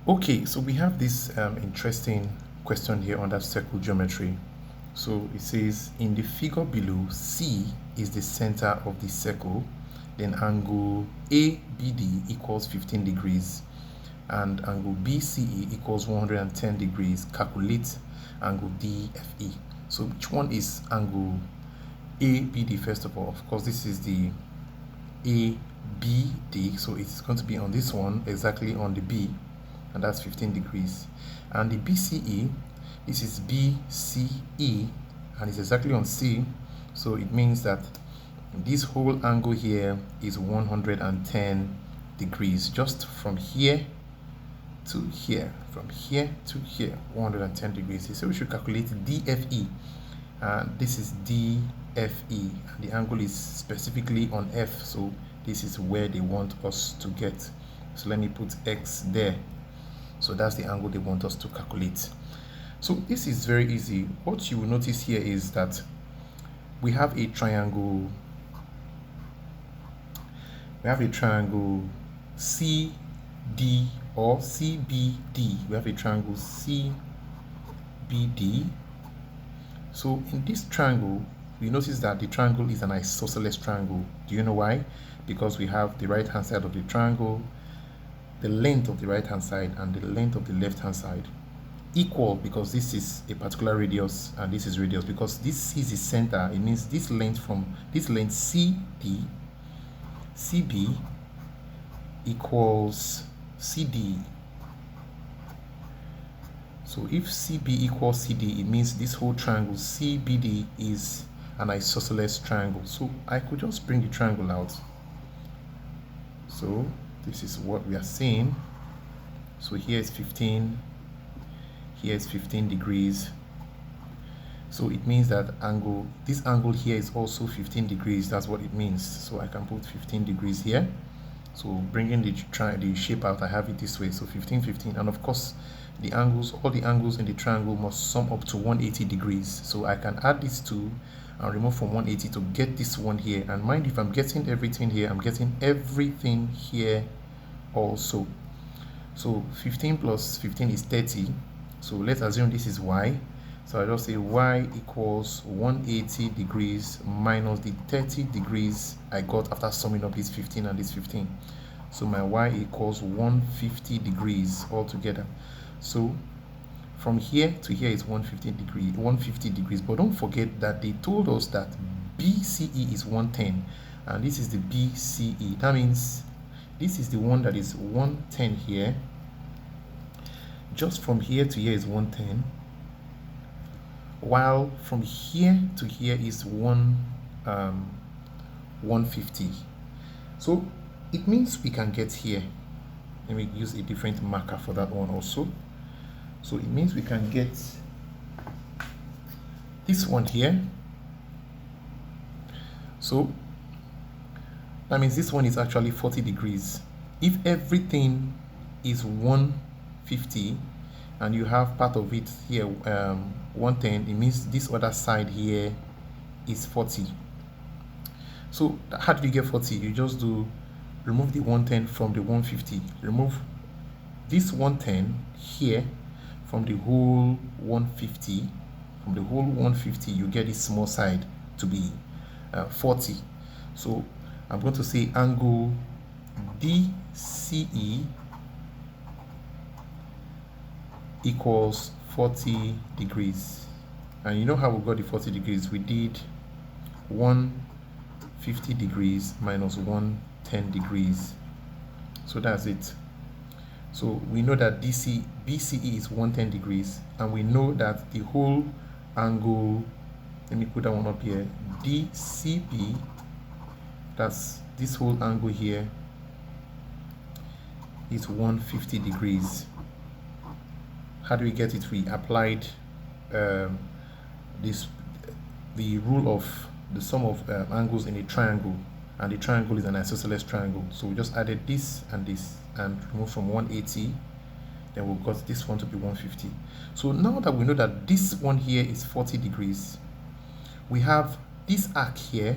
Okay, so we have this interesting question here under circle geometry. So it says in the figure below, C is the center of the circle, then angle ABD equals 15 degrees and angle BCE equals 110 degrees. Calculate angle DFE. So which one is angle ABD first of all? Of course, this is the ABD, so it's going to be on this one, exactly on the B, and that's 15 degrees. And the BCE, this is BCE, and it's exactly on C, so it means that this whole angle here is 110 degrees, just from here to here, from here to here, 110 degrees. So we should calculate DFE, and this is DFE, and the angle is specifically on F, so this is where they want us to get. So let me put X there. So that's the angle they want us to calculate. So this is very easy. What you will notice here is that we have a triangle. We have a triangle CD or CBD. We have a triangle CBD. So in this triangle, we notice that the triangle is an isosceles triangle. Do you know why? Because we have the right hand side of the triangle, the length of the right hand side, and the length of the left hand side equal, because this is a particular radius and this is radius. Because this is the center, it means this length from this length CB equals CD. So if CB equals CD, it means this whole triangle CBD is an isosceles triangle. So I could just bring the triangle out. So this is what we are seeing. So here is 15, here is 15 degrees. So it means that this angle here is also 15 degrees. That's what it means. So I can put 15 degrees here. So bringing the shape out, I have it this way. So 15, 15, and of course the angles, all the angles in the triangle must sum up to 180 degrees. So I can add these two and remove from 180 to get this one here. And mind, if I'm getting everything here, I'm getting everything here also. So 15 plus 15 is 30. So let's assume this is y. So I just say y equals 180 degrees minus the 30 degrees I got after summing up this 15 and this 15. So my y equals 150 degrees altogether. So from here to here is 150 degrees. But don't forget that they told us that BCE is 110, and this is the BCE. That means this is the one that is 110 here. Just from here to here is 110, while from here to here is 150. So it means we can get here. Let me use a different marker for that one also. So it means we can get this one here. So that means this one is actually 40 degrees. If everything is 150 and you have part of it here 110, it means this other side here is 40. So how do you get 40? You just remove the 110 from the 150, remove this 110 here from the whole 150. From the whole 150 you get this small side to be 40. So I'm going to say angle DCE equals 40 degrees. And you know how we got the 40 degrees? We did 150 degrees minus 110 degrees. So that's it. So we know that BCE is 110 degrees, and we know that the whole angle, let me put that one up here, DCB, that's this whole angle here, is 150 degrees. How do we get it? We applied the rule of the sum of angles in a triangle, and the triangle is an isosceles triangle. So we just added this and removed from 180, then we got this one to be 150. So now that we know that this one here is 40 degrees, we have this arc here,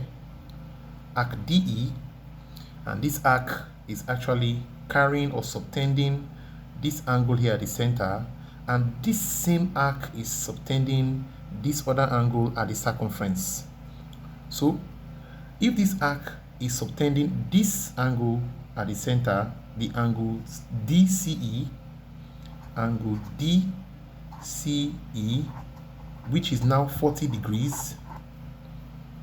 arc DE, and this arc is actually carrying or subtending this angle here at the center, and this same arc is subtending this other angle at the circumference. So if this arc is subtending this angle at the center, the angle DCE, angle DCE, which is now 40 degrees.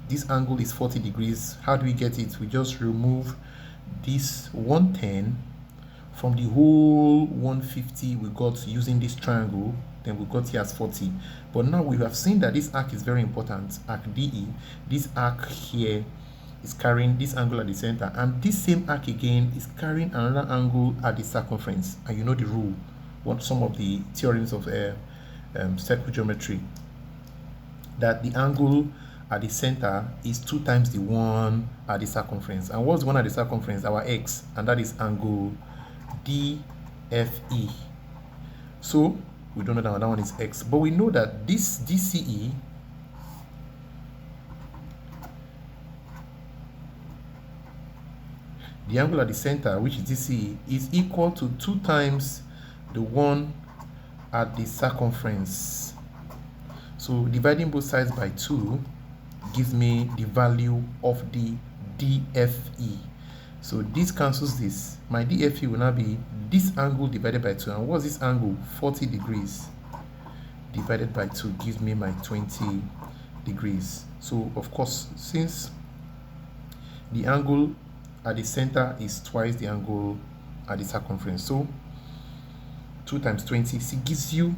This angle is 40 degrees. How do we get it? We just remove this 110 from the whole 150 we got using this triangle, then we got here as 40. But now we have seen that this arc is very important, arc DE. This arc here is carrying this angle at the center, and this same arc again is carrying another angle at the circumference. And you know the rule, what some of the theorems of circle geometry, that the angle at the center is 2 times the one at the circumference. And what's the one at the circumference? Our x, and that is angle DFE. So we don't know that one is x, but we know that this DCE the angle at the center, which is DCE, is equal to 2 times the one at the circumference. So dividing both sides by 2 gives me the value of the DFE. So this cancels this. My DFE will now be this angle divided by 2. And what's this angle? 40 degrees divided by 2 gives me my 20 degrees. So of course, since the angle at the center is twice the angle at the circumference, so 2 times 20 gives you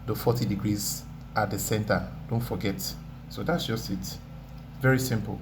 the 40 degrees at the center. Don't forget. So that's just it. Very simple.